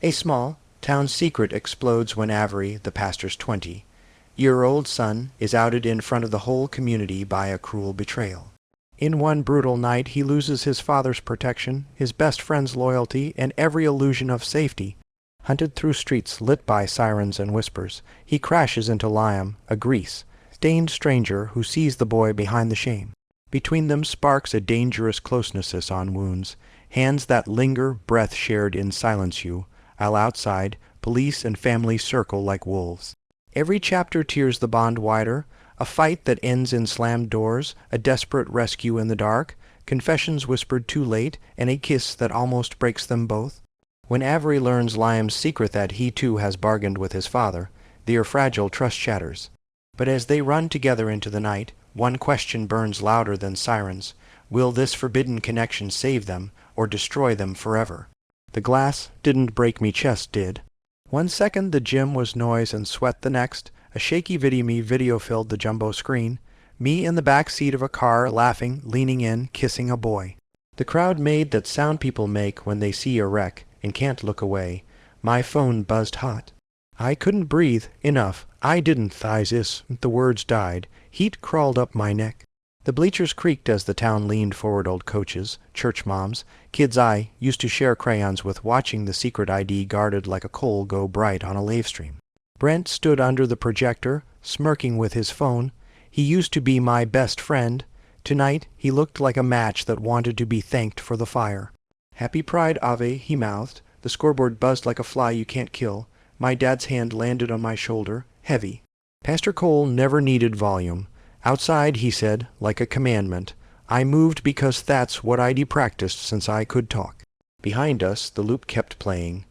A small town secret explodes when Avery, the pastor's 20-year-old son, is outed in front of the whole community by a cruel betrayal. In one brutal night he loses his father's protection, his best friend's loyalty, and every illusion of safety. Hunted through streets lit by sirens and whispers, he crashes into Liam, a grease-stained stranger who sees the boy behind the shame. Between them sparks a dangerous closeness on wounds, hands that linger, breath shared in silence you, while outside, police and family circle like wolves. Every chapter tears the bond wider, a fight that ends in slammed doors, a desperate rescue in the dark, confessions whispered too late, and a kiss that almost breaks them both. When Avery learns Liam's secret that he too has bargained with his father, their fragile trust shatters. But as they run together into the night, one question burns louder than sirens. Will this forbidden connection save them, or destroy them forever? The glass didn't break me, chest did. One second the gym was noise and sweat, the next a shaky video filled the jumbo screen, me in the back seat of a car laughing, leaning in, kissing a boy. The crowd made that sound people make when they see a wreck and can't look away. My phone buzzed hot. I couldn't breathe. Enough. I didn't thighs is. The words died. Heat crawled up my neck. The bleachers creaked as the town leaned forward. Old coaches, church moms, kids I used to share crayons with, watching the secret ID guarded like a coal go bright on a lave stream. Brent stood under the projector, smirking with his phone. He used to be my best friend. Tonight he looked like a match that wanted to be thanked for the fire. Happy Pride Ave, he mouthed. The scoreboard buzzed like a fly you can't kill. My dad's hand landed on my shoulder, heavy. Pastor Cole never needed volume. Outside, he said, like a commandment, I moved because that's what I'd practiced since I could talk. Behind us, the loop kept playing.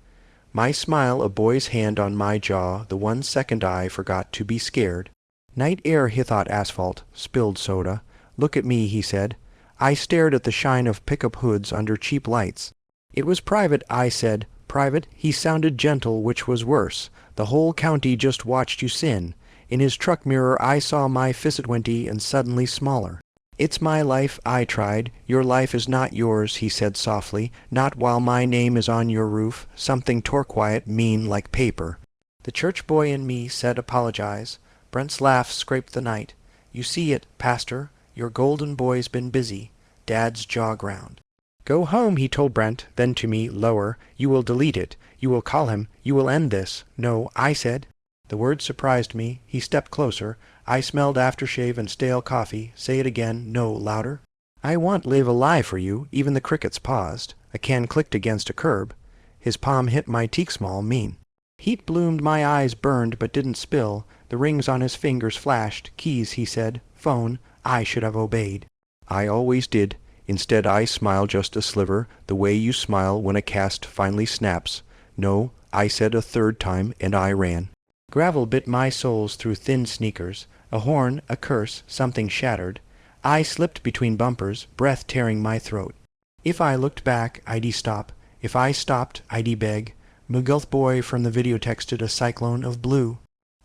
My smile, a boy's hand on my jaw, the 1 second I forgot to be scared. Night air, he thought asphalt, spilled soda. Look at me, he said. I stared at the shine of pickup hoods under cheap lights. It was private, I said. Private, he sounded gentle, which was worse. The whole county just watched you sin. In his truck mirror I saw my fist and suddenly smaller. It's my life, I tried. Your life is not yours, he said softly. Not while my name is on your roof. Something tore quiet, mean like paper. The church boy in me said apologize. Brent's laugh scraped the night. You see it, Pastor. Your golden boy's been busy. Dad's jaw ground. Go home, he told Brent, then to me, lower. You will delete it. You will call him. You will end this. No, I said. The word surprised me. He stepped closer. I smelled aftershave and stale coffee. Say it again. No, louder. I want live a lie for you. Even the crickets paused. A can clicked against a curb. His palm hit my teak small, mean. Heat bloomed, my eyes burned but didn't spill. The rings on his fingers flashed. Keys, he said. Phone. I should have obeyed. I always did. Instead I smile just a sliver, the way you smile when a cast finally snaps. No, I said a third time, and I ran. Gravel bit my soles through thin sneakers. A horn, a curse, something shattered. I slipped between bumpers, breath tearing my throat. If I looked back, I'd stop. If I stopped, I'd beg. McGulth boy from the video texted a cyclone of blue.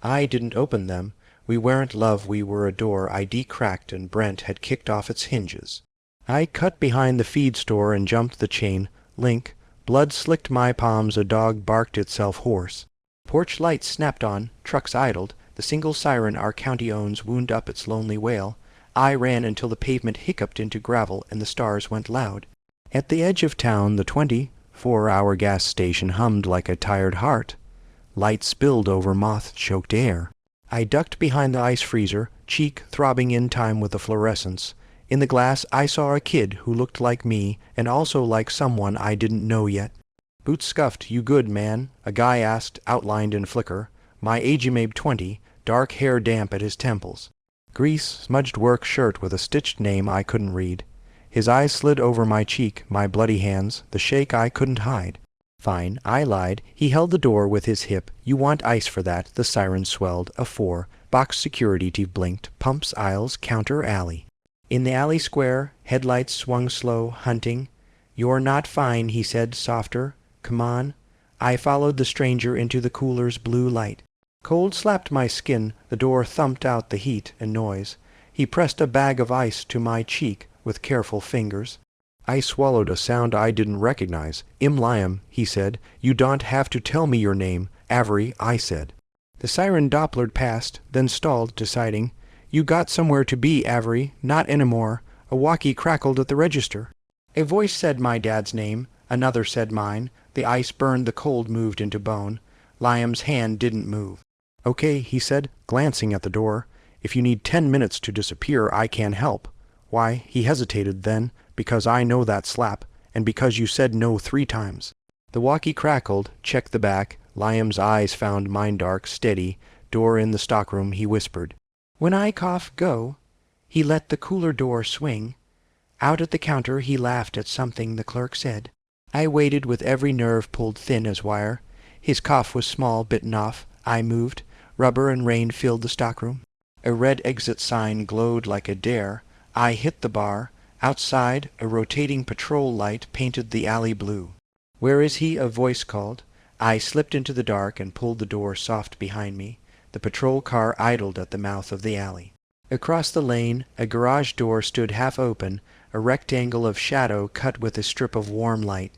I didn't open them. We weren't love, we were a door I'd cracked and Brent had kicked off its hinges. I cut behind the feed store and jumped the chain link. Blood slicked my palms, a dog barked itself hoarse. Porch lights snapped on, trucks idled, the single siren our county owns wound up its lonely wail. I ran until the pavement hiccuped into gravel and the stars went loud. At the edge of town, the 24-hour gas station hummed like a tired heart. Light spilled over moth-choked air. I ducked behind the ice freezer, cheek throbbing in time with the fluorescence. In the glass I saw a kid who looked like me and also like someone I didn't know yet. Boots scuffed. You good, man? A guy asked, outlined in flicker. My age maybe 20, dark hair damp at his temples. Grease, smudged work shirt with a stitched name I couldn't read. His eyes slid over my cheek, my bloody hands, the shake I couldn't hide. Fine, I lied. He held the door with his hip. You want ice for that. The siren swelled. A 4. Box security teeth blinked. Pumps, aisles, counter, alley. In the alley square, headlights swung slow, hunting. You're not fine, he said, softer. Come on. I followed the stranger into the cooler's blue light. Cold slapped my skin. The door thumped out the heat and noise. He pressed a bag of ice to my cheek with careful fingers. I swallowed a sound I didn't recognize. Liam, he said. You don't have to tell me your name. Avery, I said. The siren Dopplered past, then stalled, deciding. You got somewhere to be, Avery. Not anymore. A walkie crackled at the register. A voice said my dad's name. Another said mine. The ice burned, the cold moved into bone. Liam's hand didn't move. Okay, he said, glancing at the door. If you need 10 minutes to disappear, I can help. Why, he hesitated then, because I know that slap, and because you said no 3 times. The walkie crackled, checked the back. Liam's eyes found mine dark, steady. Door in the stockroom, he whispered. When I cough, go. He let the cooler door swing. Out at the counter he laughed at something the clerk said. I waited with every nerve pulled thin as wire. His cough was small, bitten off. I moved. Rubber and rain filled the stockroom. A red exit sign glowed like a dare. I hit the bar. Outside, a rotating patrol light painted the alley blue. Where is he? A voice called. I slipped into the dark and pulled the door soft behind me. The patrol car idled at the mouth of the alley. Across the lane, a garage door stood half open, a rectangle of shadow cut with a strip of warm light.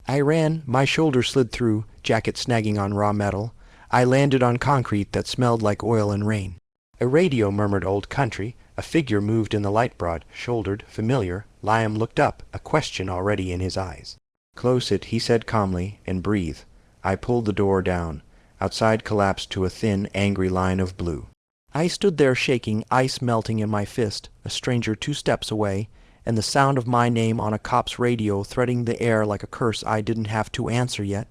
I ran, my shoulder slid through, jacket snagging on raw metal. I landed on concrete that smelled like oil and rain. A radio murmured Old Country. A figure moved in the light broad-shouldered, familiar. Liam looked up, a question already in his eyes. Close it, he said calmly, and breathe. I pulled the door down. Outside collapsed to a thin, angry line of blue. I stood there shaking, ice melting in my fist, a stranger 2 steps away, and the sound of my name on a cop's radio threading the air like a curse I didn't have to answer yet.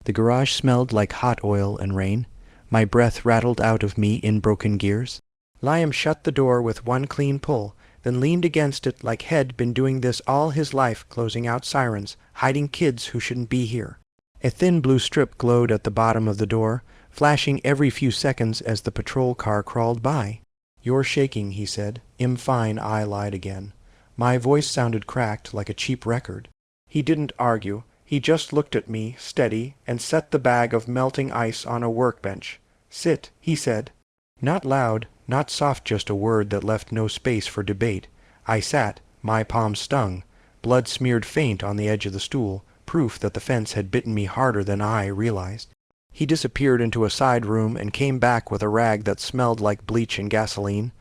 The garage smelled like hot oil and rain. My breath rattled out of me in broken gears. Liam shut the door with one clean pull, then leaned against it like he'd been doing this all his life, closing out sirens, hiding kids who shouldn't be here. A thin blue strip glowed at the bottom of the door, flashing every few seconds as the patrol car crawled by. You're shaking, he said. Fine, I lied again. My voice sounded cracked like a cheap record. He didn't argue. He just looked at me, steady, and set the bag of melting ice on a workbench. Sit, he said. Not loud, not soft, just a word that left no space for debate. I sat. My palm stung. Blood smeared faint on the edge of the stool, proof that the fence had bitten me harder than I realized. He disappeared into a side room and came back with a rag that smelled like bleach and gasoline.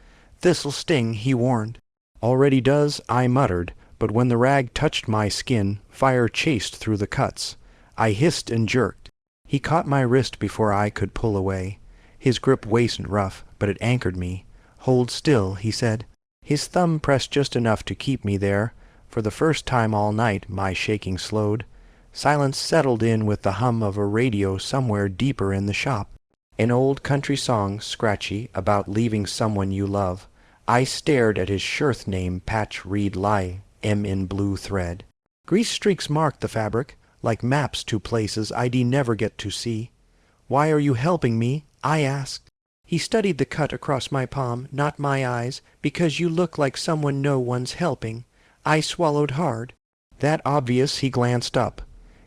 This'll sting, he warned. Already does, I muttered, but when the rag touched my skin, fire chased through the cuts. I hissed and jerked. He caught my wrist before I could pull away. His grip wasn't rough, but it anchored me. Hold still, he said. His thumb pressed just enough to keep me there. For the first time all night, my shaking slowed. Silence settled in with the hum of a radio somewhere deeper in the shop. An old country song, scratchy, about leaving someone you love. I stared at his shirth name patch read lie, M in blue thread. Grease streaks marked the fabric, like maps to places I'd never get to see. Why are you helping me? I asked. He studied the cut across my palm, not my eyes, because you look like someone no one's helping. I swallowed hard. That obvious, he glanced up.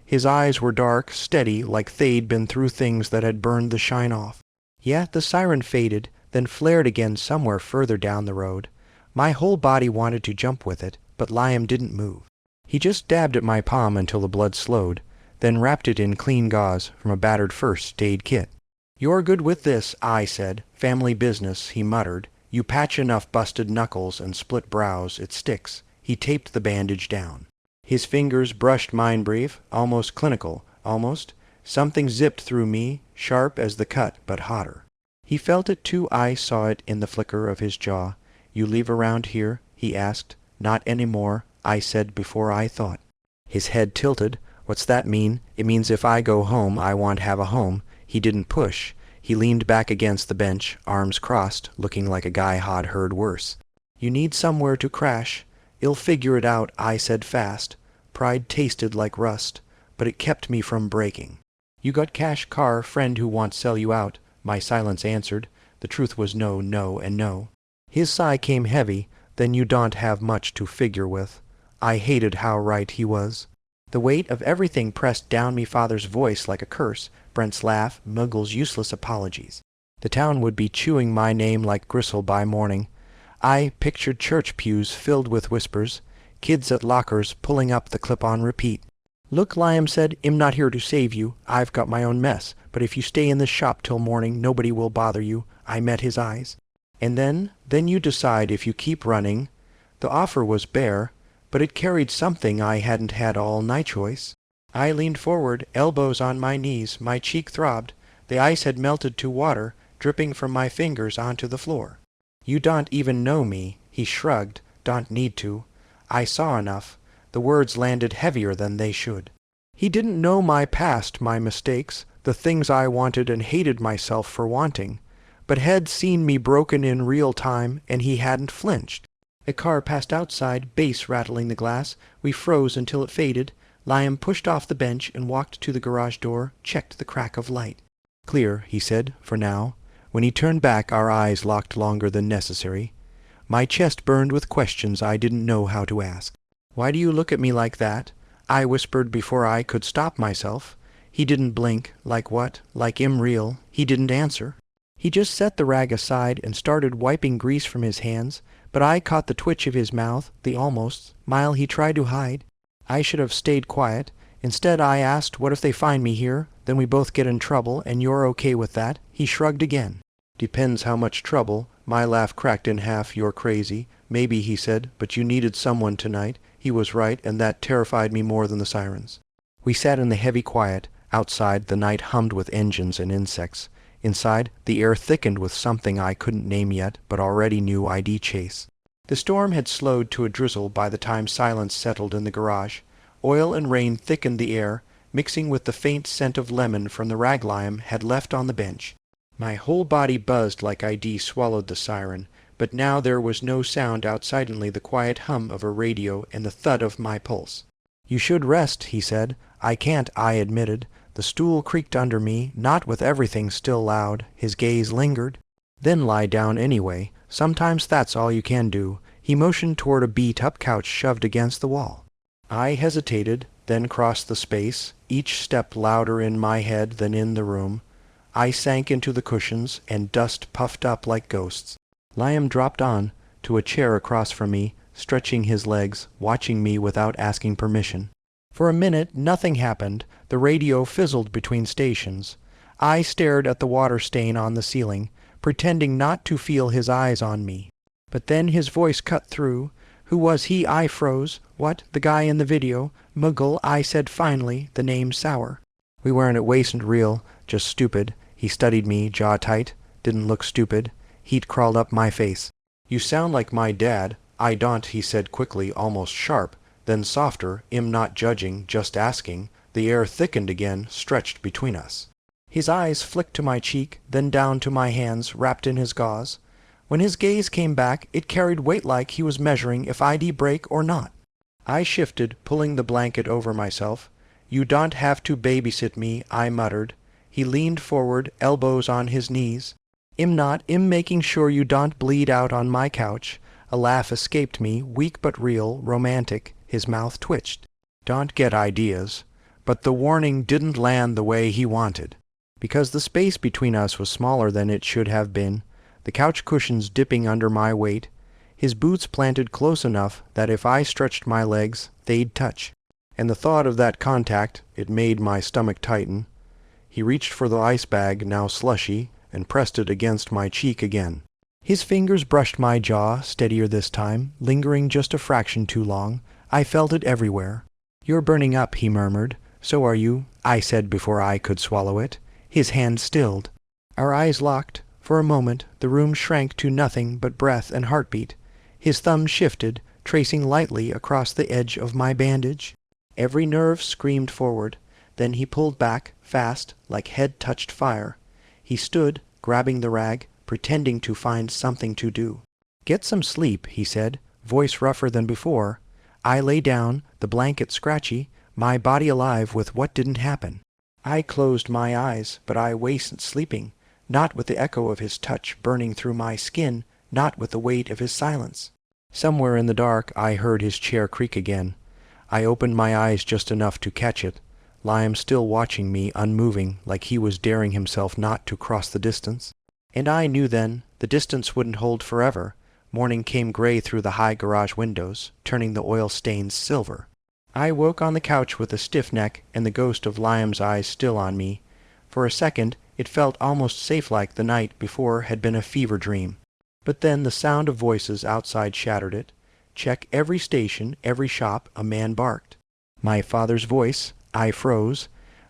His eyes were dark, steady, like they'd been through things that had burned the shine off. Yeah, the siren faded, then flared again somewhere further down the road. My whole body wanted to jump with it, but Liam didn't move. He just dabbed at my palm until the blood slowed, then wrapped it in clean gauze from a battered first aid kit. You're good with this, I said. Family business, he muttered. You patch enough busted knuckles and split brows, it sticks. He taped the bandage down. His fingers brushed mine brief, almost clinical, almost. Something zipped through me, sharp as the cut, but hotter. He felt it too, I saw it in the flicker of his jaw. You leave around here? He asked. Not any more, I said before I thought. His head tilted. What's that mean? It means if I go home, I want have a home. He didn't push. He leaned back against the bench, arms crossed, looking like a guy I'd heard worse. You need somewhere to crash. You'll figure it out, I said fast. Pride tasted like rust, but it kept me from breaking. You got cash car, friend who wants sell you out, my silence answered. The truth was no, no, and no. His sigh came heavy. Then you don't have much to figure with. I hated how right he was. The weight of everything pressed down me father's voice like a curse, Brent's laugh, Muggle's useless apologies. The town would be chewing my name like gristle by morning. I pictured church pews filled with whispers. Kids at lockers pulling up the clip on repeat. Look, Liam said, I'm not here to save you. I've got my own mess. But if you stay in this shop till morning, nobody will bother you. I met his eyes. And then you decide if you keep running. The offer was bare, but it carried something I hadn't had all night choice. I leaned forward, elbows on my knees, my cheek throbbed. The ice had melted to water, dripping from my fingers onto the floor. You don't even know me, he shrugged. Don't need to. I saw enough. The words landed heavier than they should. He didn't know my past, my mistakes, the things I wanted and hated myself for wanting, but had seen me broken in real time, and he hadn't flinched. A car passed outside, bass rattling the glass. We froze until it faded. Liam pushed off the bench and walked to the garage door, checked the crack of light. Clear, he said, for now. When he turned back, our eyes locked longer than necessary. My chest burned with questions I didn't know how to ask. Why do you look at me like that? I whispered before I could stop myself. He didn't blink. Like what? Like I'm real. He didn't answer. He just set the rag aside and started wiping grease from his hands, but I caught the twitch of his mouth, the almost, smile he tried to hide. I should have stayed quiet. Instead I asked, what if they find me here? Then we both get in trouble, and you're okay with that? He shrugged again. Depends how much trouble. My laugh cracked in half. You're crazy. Maybe, he said, but you needed someone tonight. He was right, and that terrified me more than the sirens. We sat in the heavy quiet. Outside, the night hummed with engines and insects. Inside, the air thickened with something I couldn't name yet, but already knew I'd chase. The storm had slowed to a drizzle by the time silence settled in the garage. Oil and rain thickened the air, mixing with the faint scent of lemon from the rag Liam had left on the bench. My whole body buzzed like I'd swallowed the siren, but now there was no sound outside, only the quiet hum of a radio and the thud of my pulse. You should rest, he said. I can't, I admitted. The stool creaked under me, not with everything still loud. His gaze lingered. Then lie down anyway. Sometimes that's all you can do. He motioned toward a beat-up couch shoved against the wall. I hesitated, then crossed the space, each step louder in my head than in the room. I sank into the cushions, and dust puffed up like ghosts. Liam dropped on to a chair across from me, stretching his legs, watching me without asking permission. For a minute nothing happened. The radio fizzled between stations. I stared at the water stain on the ceiling, pretending not to feel his eyes on me. But then his voice cut through. Who was he? I froze. What? The guy in the video? Muggle, I said finally, the name sour. We weren't at waste and real, just stupid. He studied me, jaw tight. Didn't look stupid. Heat crawled up my face. You sound like my dad. I don't, he said quickly, almost sharp. Then softer, I'm not judging, just asking. The air thickened again, stretched between us. His eyes flicked to my cheek, then down to my hands, wrapped in his gauze. When his gaze came back, it carried weight like he was measuring if I'd break or not. I shifted, pulling the blanket over myself. You don't have to babysit me, I muttered. He leaned forward, elbows on his knees. I'm making sure you don't bleed out on my couch. A laugh escaped me, weak but real, romantic. His mouth twitched. Don't get ideas. But the warning didn't land the way he wanted. Because the space between us was smaller than it should have been, the couch cushions dipping under my weight, his boots planted close enough that if I stretched my legs, they'd touch. And the thought of that contact, it made my stomach tighten. He reached for the ice bag, now slushy, and pressed it against my cheek again. His fingers brushed my jaw, steadier this time, lingering just a fraction too long. I felt it everywhere. You're burning up, he murmured. So are you, I said before I could swallow it. His hand stilled. Our eyes locked. For a moment, the room shrank to nothing but breath and heartbeat. His thumb shifted, tracing lightly across the edge of my bandage. Every nerve screamed forward. Then he pulled back, fast, like head touched fire. He stood, grabbing the rag, pretending to find something to do. Get some sleep, he said, voice rougher than before. I lay down, the blanket scratchy, my body alive with what didn't happen. I closed my eyes, but I wasn't sleeping, not with the echo of his touch burning through my skin, not with the weight of his silence. Somewhere in the dark I heard his chair creak again. I opened my eyes just enough to catch it, Liam still watching me, unmoving, like he was daring himself not to cross the distance. And I knew then the distance wouldn't hold forever. Morning came gray through the high garage windows, turning the oil stains silver. I woke on the couch with a stiff neck and the ghost of Liam's eyes still on me. For a second it felt almost safe-like the night before had been a fever dream. But then the sound of voices outside shattered it. Check every station, every shop, a man barked. My father's voice. I froze.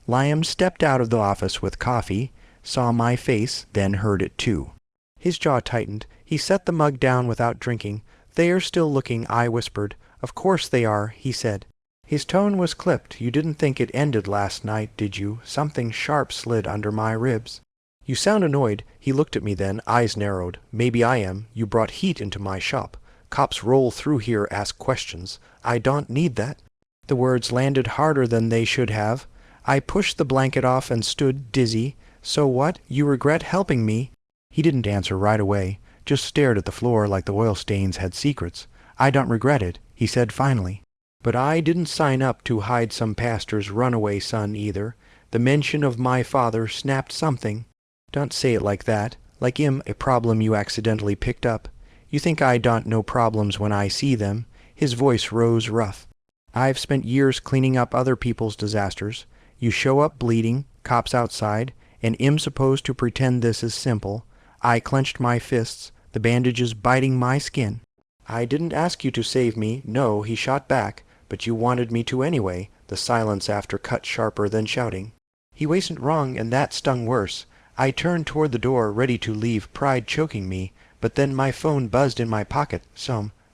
Liam stepped out of the office with coffee, saw my face, then heard it too. His jaw tightened. He set the mug down without drinking. "They are still looking," I whispered. "Of course they are," he said. His tone was clipped. "You didn't think it ended last night, did you?" Something sharp slid under my ribs. "You sound annoyed." He looked at me then, eyes narrowed. "Maybe I am. You brought heat into my shop. Cops roll through here, ask questions. I don't need that." The words landed harder than they should have. I pushed the blanket off and stood dizzy. "So what? You regret helping me?" He didn't answer right away, just stared at the floor like the oil stains had secrets. "I don't regret it," he said finally. "But I didn't sign up to hide some pastor's runaway son either. The mention of my father snapped something." "Don't say it like that. Like him a problem you accidentally picked up. You think I don't know problems when I see them." His voice rose rough. "I've spent years cleaning up other people's disasters. You show up bleeding, cops outside, and I'm supposed to pretend this is simple." I clenched my fists, the bandages biting my skin. "I didn't ask you to save me." "No," he shot back. "But you wanted me to anyway." The silence after cut sharper than shouting. He wasn't wrong, and that stung worse. I turned toward the door, ready to leave, pride choking me, but then my phone buzzed in my pocket.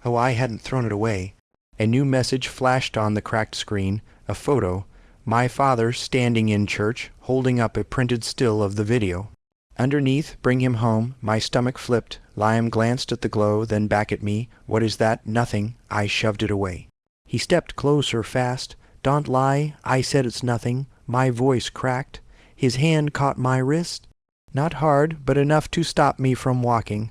Oh, I hadn't thrown it away. A new message flashed on the cracked screen, a photo. My father standing in church, holding up a printed still of the video. Underneath, "Bring him home." My stomach flipped. Liam glanced at the glow, then back at me. "What is that?" "Nothing." I shoved it away. He stepped closer fast. "Don't lie." I said it's nothing. My voice cracked. His hand caught my wrist. Not hard, but enough to stop me from walking.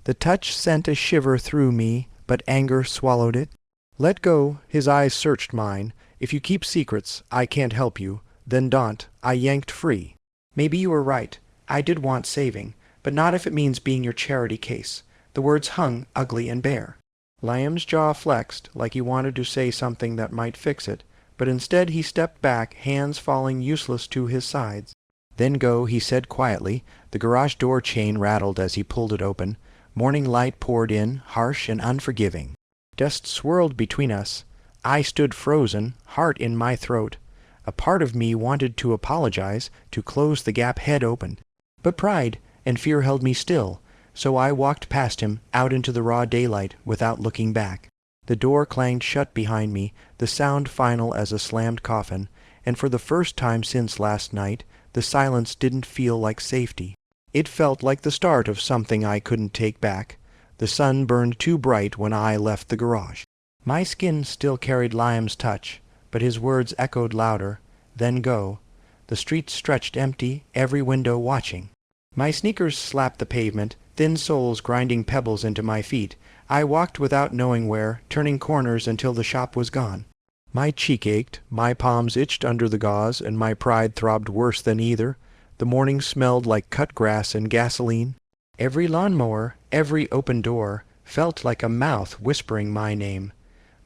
The touch sent a shiver through me, but anger swallowed it. "Let go." His eyes searched mine. "If you keep secrets, I can't help you." "Then don't." I yanked free. "Maybe you were right. I did want saving, but not if it means being your charity case." The words hung ugly and bare. Liam's jaw flexed, like he wanted to say something that might fix it, but instead he stepped back, hands falling useless to his sides. "Then go," he said quietly. The garage door chain rattled as he pulled it open. Morning light poured in, harsh and unforgiving. Dust swirled between us. I stood frozen, heart in my throat. A part of me wanted to apologize, to close the gap head open. But pride and fear held me still, so I walked past him, out into the raw daylight, without looking back. The door clanged shut behind me, the sound final as a slammed coffin, and for the first time since last night, the silence didn't feel like safety. It felt like the start of something I couldn't take back. The sun burned too bright when I left the garage. My skin still carried Liam's touch, but his words echoed louder. "Then go." The street stretched empty, every window watching. My sneakers slapped the pavement, thin soles grinding pebbles into my feet. I walked without knowing where, turning corners until the shop was gone. My cheek ached, my palms itched under the gauze, and my pride throbbed worse than either. The morning smelled like cut grass and gasoline. Every lawnmower, every open door, felt like a mouth whispering my name.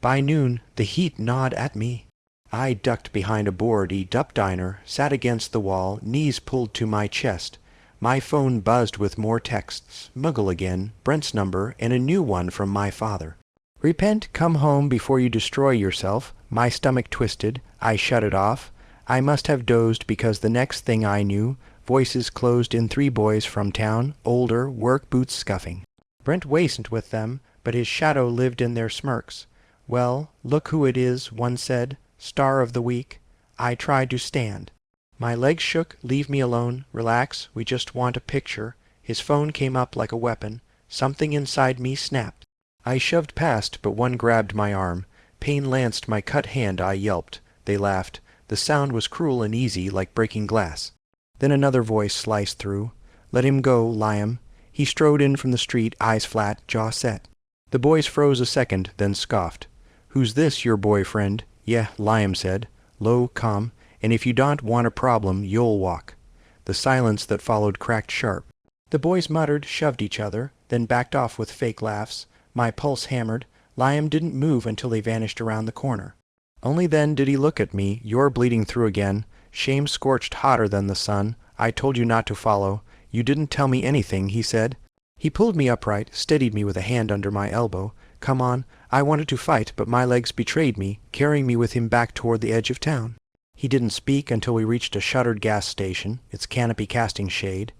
By noon, the heat gnawed at me. I ducked behind a board-eat-up diner, sat against the wall, knees pulled to my chest. My phone buzzed with more texts. Muggle again, Brent's number, and a new one from my father. "Repent, come home before you destroy yourself." My stomach twisted. I shut it off. I must have dozed because the next thing I knew, voices closed in 3 boys from town, older, work boots scuffing. Brent wasn't with them, but his shadow lived in their smirks. "Well, look who it is," one said. "Star of the week." I tried to stand. My legs shook. "Leave me alone. Relax. We just want a picture." His phone came up like a weapon. Something inside me snapped. I shoved past, but one grabbed my arm. Pain lanced my cut hand. I yelped. They laughed. The sound was cruel and easy, like breaking glass. Then another voice sliced through. "Let him go, Liam." He strode in from the street, eyes flat, jaw set. The boys froze a second, then scoffed. "Who's this, your boyfriend?" "Yeah," Liam said. Low, calm. "And if you don't want a problem, you'll walk." The silence that followed cracked sharp. The boys muttered, shoved each other, then backed off with fake laughs. My pulse hammered. Liam didn't move until they vanished around the corner. Only then did he look at me. You're bleeding through again. Shame scorched hotter than the sun. I told you not to follow. You didn't tell me anything, he said. He pulled me upright, steadied me with a hand under my elbow. Come on. I wanted to fight, but my legs betrayed me, carrying me with him back toward the edge of town. He didn't speak until we reached a shuttered gas station, its canopy casting shade.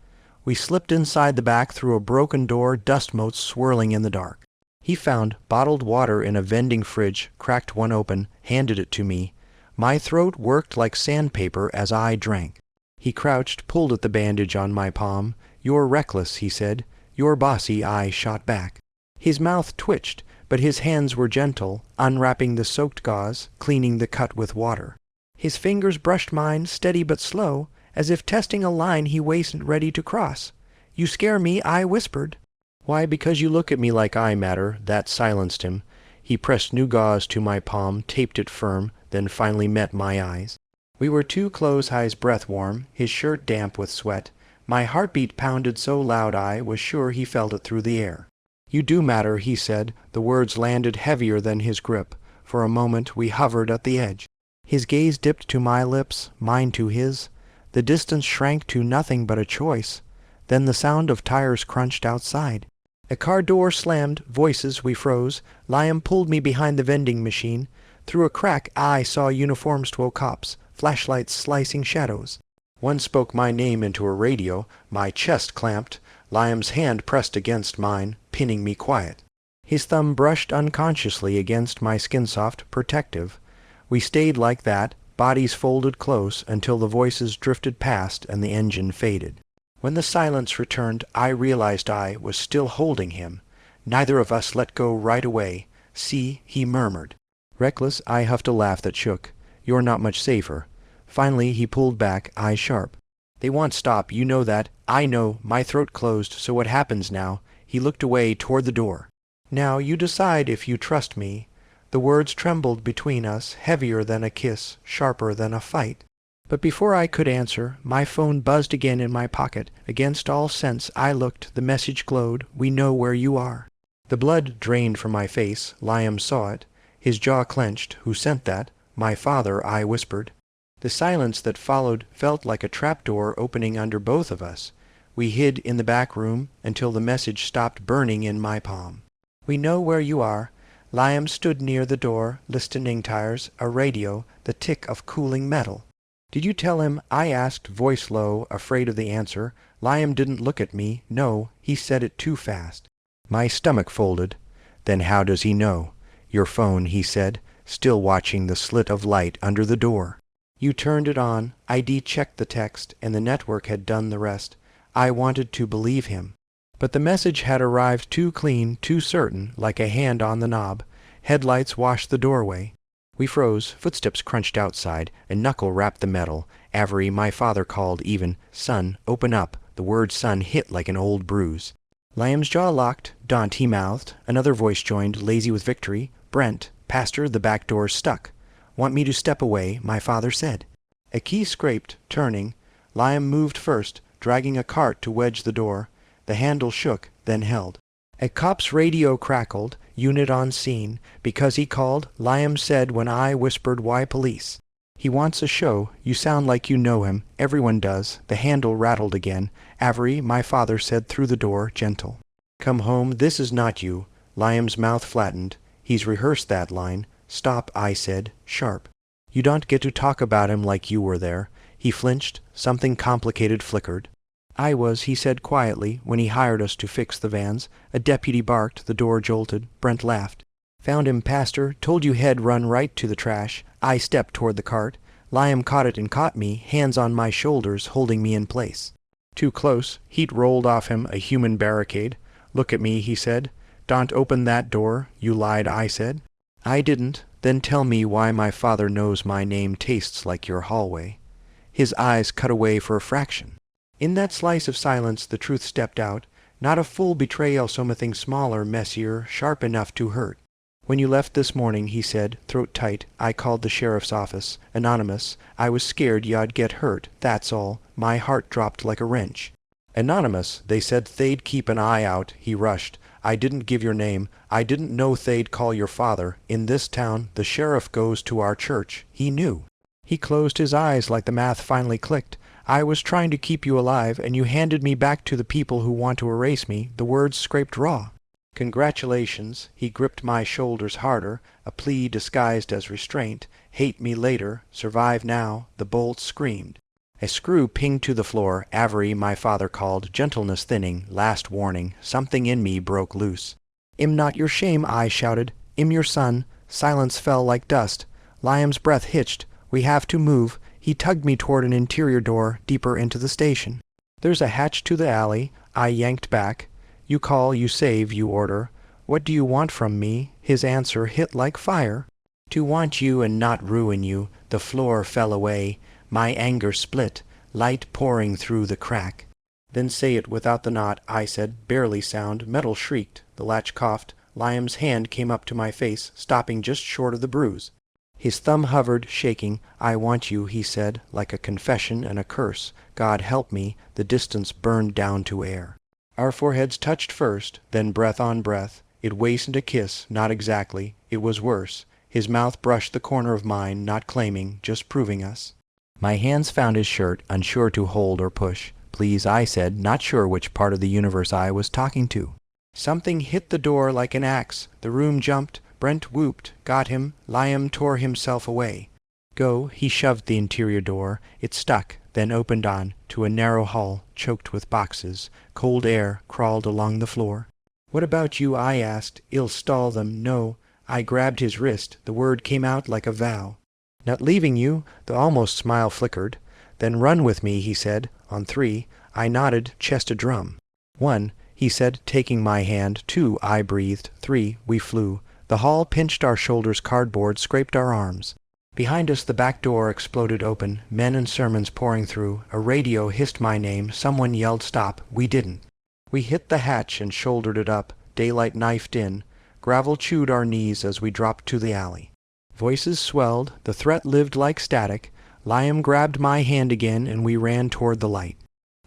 We slipped inside the back through a broken door, dust motes swirling in the dark. He found bottled water in a vending fridge, cracked one open, handed it to me. My throat worked like sandpaper as I drank. He crouched, pulled at the bandage on my palm. You're reckless, he said. You're bossy, I shot back. His mouth twitched, but his hands were gentle, unwrapping the soaked gauze, cleaning the cut with water. His fingers brushed mine, steady but slow, as if testing a line he wasn't ready to cross. You scare me, I whispered. Why, because you look at me like I matter. That silenced him. He pressed new gauze to my palm, taped it firm, then finally met my eyes. We were too close, his breath warm, his shirt damp with sweat. My heartbeat pounded so loud I was sure he felt it through the air. You do matter, he said. The words landed heavier than his grip. For a moment we hovered at the edge. His gaze dipped to my lips, mine to his. The distance shrank to nothing but a choice. Then the sound of tires crunched outside. A car door slammed, voices, we froze. Liam pulled me behind the vending machine. Through a crack I saw uniforms 12 cops, flashlights slicing shadows. One spoke my name into a radio. My chest clamped. Liam's hand pressed against mine, pinning me quiet. His thumb brushed unconsciously against my skin-soft, protective. We stayed like that, bodies folded close, until the voices drifted past and the engine faded. When the silence returned, I realized I was still holding him. Neither of us let go right away. See, he murmured. Reckless, I huffed a laugh that shook. You're not much safer. Finally, he pulled back, eyes sharp. They won't stop, you know that. I know. My throat closed, so what happens now? He looked away toward the door. Now you decide if you trust me. The words trembled between us, heavier than a kiss, sharper than a fight. But before I could answer, my phone buzzed again in my pocket. Against all sense I looked, the message glowed, we know where you are. The blood drained from my face. Liam saw it. His jaw clenched. Who sent that? My father, I whispered. The silence that followed felt like a trapdoor opening under both of us. We hid in the back room until the message stopped burning in my palm. We know where you are. Liam stood near the door, listening tires, a radio, the tick of cooling metal. Did you tell him? I asked, voice low, afraid of the answer. Liam didn't look at me. No, he said it too fast. My stomach folded. Then how does he know? Your phone, he said, still watching the slit of light under the door. You turned it on. ID checked the text, and the network had done the rest. I wanted to believe him. But the message had arrived too clean, too certain, like a hand on the knob. Headlights washed the doorway. We froze. Footsteps crunched outside. A knuckle rapped the metal. Avery, my father, called even. Son, open up. The word son hit like an old bruise. Liam's jaw locked. Daunt, he mouthed. Another voice joined, lazy with victory. Brent, Pastor, the back door's stuck. Want me to step away, my father said. A key scraped, turning. Liam moved first, dragging a cart to wedge the door. The handle shook, then held. A cop's radio crackled, unit on scene. Because he called, Liam said when I whispered, why police? He wants a show. You sound like you know him. Everyone does. The handle rattled again. Avery, my father said through the door, gentle. Come home, this is not you. Liam's mouth flattened. He's rehearsed that line. Stop, I said, sharp. You don't get to talk about him like you were there. He flinched. Something complicated flickered. I was, he said quietly, when he hired us to fix the vans. A deputy barked. The door jolted. Brent laughed. Found him, Pastor. Told you head run right to the trash. I stepped toward the cart. Liam caught it and caught me, hands on my shoulders, holding me in place. Too close. Heat rolled off him, a human barricade. Look at me, he said. Don't open that door. You lied, I said. I didn't. Then tell me why my father knows my name tastes like your hallway. His eyes cut away for a fraction. In that slice of silence the truth stepped out. Not a full betrayal, something smaller, messier, sharp enough to hurt. When you left this morning, he said, throat tight, I called the sheriff's office. Anonymous. I was scared y'd get hurt, that's all. My heart dropped like a wrench. Anonymous, they said they'd keep an eye out. He rushed. I didn't give your name. I didn't know they'd call your father. In this town, the sheriff goes to our church. He knew. He closed his eyes like the math finally clicked. I was trying to keep you alive, and you handed me back to the people who want to erase me. The words scraped raw. Congratulations. He gripped my shoulders harder, a plea disguised as restraint. Hate me later. Survive now. The bolt screamed. A screw pinged to the floor. Avery, my father called, gentleness thinning, last warning. Something in me broke loose. "Im not your shame," I shouted. "Im your son." Silence fell like dust. Liam's breath hitched. "We have to move." He tugged me toward an interior door, deeper into the station. "There's a hatch to the alley." I yanked back. "You call, you save, you order. What do you want from me?" His answer hit like fire. "To want you and not ruin you." The floor fell away. My anger split, light pouring through the crack. "Then say it without the knot," I said, barely sound. Metal shrieked. The latch coughed. Liam's hand came up to my face, stopping just short of the bruise. His thumb hovered, shaking. "I want you," he said, like a confession and a curse. God help me. The distance burned down to air. Our foreheads touched first, then breath on breath. It wasted a kiss, not exactly. It was worse. His mouth brushed the corner of mine, not claiming, just proving us. My hands found his shirt, unsure to hold or push. "Please," I said, not sure which part of the universe I was talking to. Something hit the door like an axe. The room jumped. Brent whooped. Got him. Liam tore himself away. "Go." He shoved the interior door. It stuck, then opened on to a narrow hall, choked with boxes. Cold air crawled along the floor. "What about you?" I asked. "I'll stall them." "No." I grabbed his wrist. The word came out like a vow. "Not leaving you." The almost smile flickered. "Then run with me," he said. "On 3. I nodded, chest a drum. "1," he said, taking my hand. "2," I breathed. "3." We flew. The hall pinched our shoulders, cardboard scraped our arms. Behind us the back door exploded open, men and sermons pouring through. A radio hissed my name. Someone yelled stop. We didn't. We hit the hatch and shouldered it up. Daylight knifed in. Gravel chewed our knees as we dropped to the alley. Voices swelled. The threat lived like static. Liam grabbed my hand again, and we ran toward the light.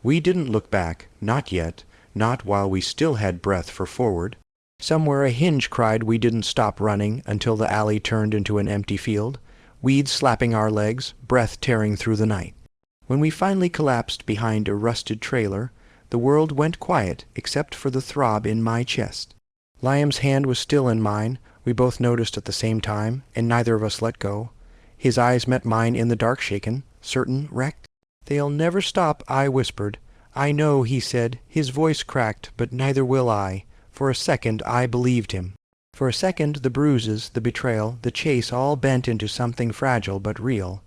We didn't look back. Not yet. Not while we still had breath for forward. Somewhere a hinge cried we didn't stop running until the alley turned into an empty field. Weeds slapping our legs, breath tearing through the night. When we finally collapsed behind a rusted trailer, the world went quiet except for the throb in my chest. Liam's hand was still in mine. We both noticed at the same time, and neither of us let go. His eyes met mine in the dark, shaken, certain, wrecked. "They'll never stop," I whispered. "I know," he said. His voice cracked, "but neither will I." For a second I believed him. For a second the bruises, the betrayal, the chase all bent into something fragile but real.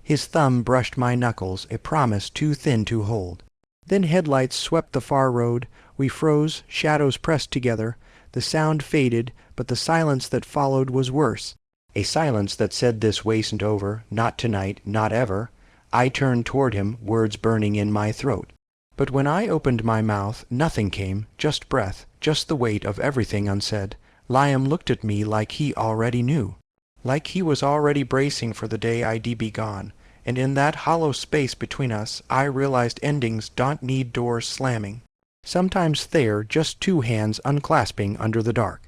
His thumb brushed my knuckles, a promise too thin to hold. Then headlights swept the far road. We froze, shadows pressed together. The sound faded, but the silence that followed was worse. A silence that said this wasn't over, not tonight, not ever. I turned toward him, words burning in my throat. But when I opened my mouth, nothing came, just breath, just the weight of everything unsaid. Liam looked at me like he already knew. Like he was already bracing for the day I'd be gone. And in that hollow space between us, I realized endings don't need doors slamming. Sometimes they're just two hands unclasping under the dark.